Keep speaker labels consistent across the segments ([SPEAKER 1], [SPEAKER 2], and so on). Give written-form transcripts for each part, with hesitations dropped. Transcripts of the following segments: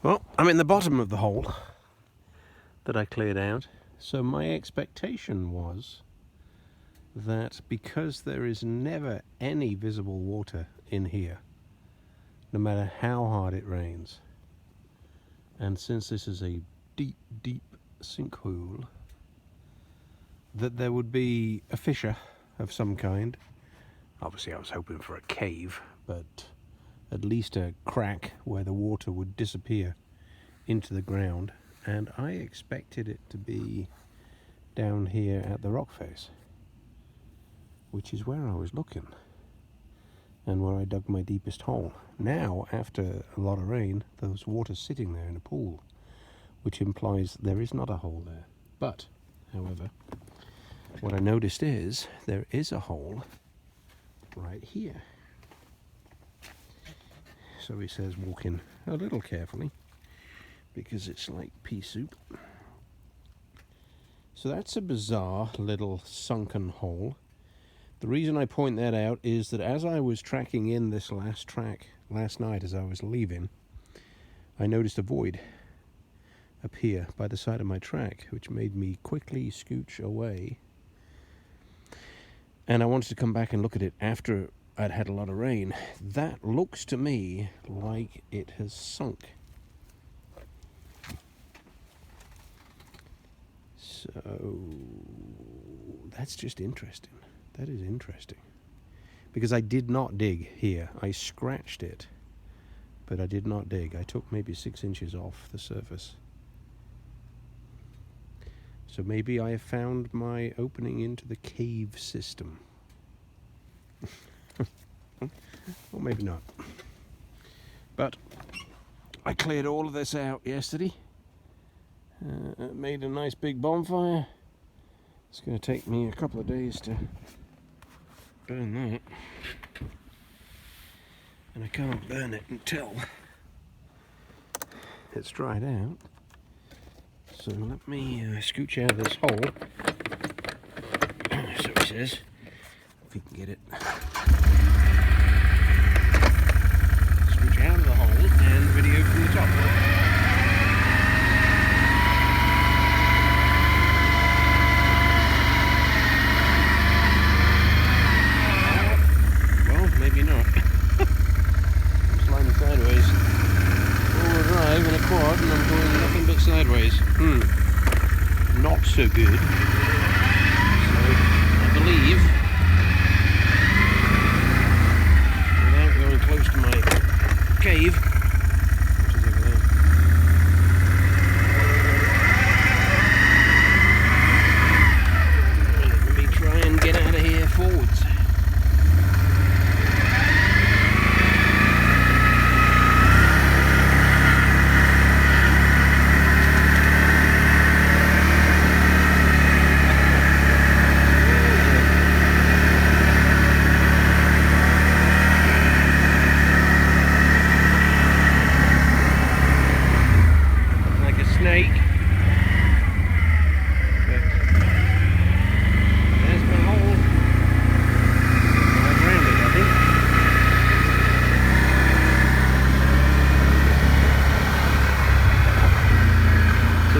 [SPEAKER 1] Well, I'm in the bottom of the hole that I cleared out. So my expectation was that because there is never any visible water in here, no matter how hard it rains, and since this is a deep, deep sinkhole, that there would be a fissure of some kind. Obviously I was hoping for a cave, but at least a crack where the water would disappear into the ground, and I expected it to be down here at the rock face, which is where I was looking and where I dug my deepest hole. Now, after a lot of rain, there's water sitting there in a pool, which implies there is not a hole there. But, however, what I noticed is there is a hole right here. So he says walk in a little carefully because it's like pea soup. So that's a bizarre little sunken hole. The reason I point that out is that as I was tracking in this last track last night as I was leaving, I noticed a void appear by the side of my track, which made me quickly scooch away. And I wanted to come back and look at it after I'd had a lot of rain. That looks to me like it has sunk. So that's just interesting. That is interesting. Because I did not dig here. I scratched it, but I did not dig. I took maybe 6 inches off the surface. So maybe I have found my opening into the cave system. Or maybe not. But I cleared all of this out yesterday. Made a nice big bonfire. It's going to take me a couple of days to burn that. And I can't burn it until it's dried out. So let me scooch out of this hole. So he says, if we can get it. Scooch out of the hole and video from the top. Maybe not. I'm sliding sideways. Four-wheel drive in a quad and I'm going nothing but sideways. Not so good. So I believe, without going close to my cave, which is over there, let me try and get out of here forwards.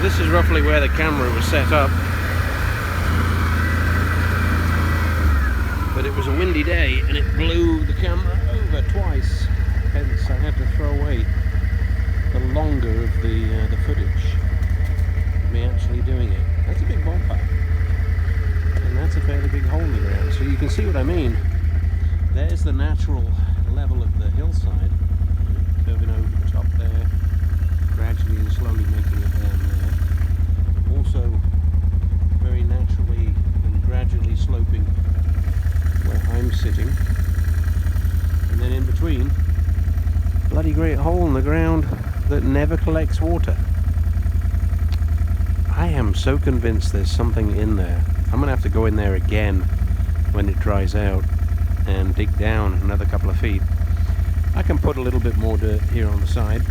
[SPEAKER 1] This is roughly where the camera was set up, but it was a windy day and it blew the camera over twice, hence I had to throw away the longer of the footage of me actually doing it. That's a big bonfire, and that's a fairly big hole in the ground, so you can see what I mean. There's the natural level of the hillside, curving over the top there, gradually and slowly making it down there. Also very naturally and gradually sloping where I'm sitting, and then in between, bloody great hole in the ground that never collects water. I am so convinced there's something in there. I'm gonna have to go in there again when it dries out and dig down another couple of feet. I can put a little bit more dirt here on the side,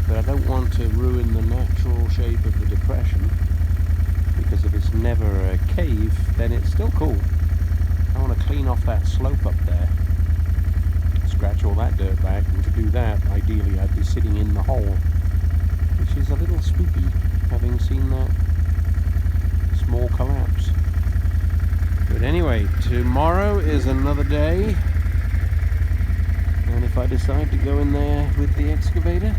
[SPEAKER 1] but I don't want to ruin the natural shape of the depression, because if it's never a cave, then it's still cool. I want to clean off that slope up there. It's scratch all that dirt back, and to do that, ideally I'd be sitting in the hole, which is a little spooky, having seen that small collapse. But anyway, tomorrow is another day, and if I decide to go in there with the excavator,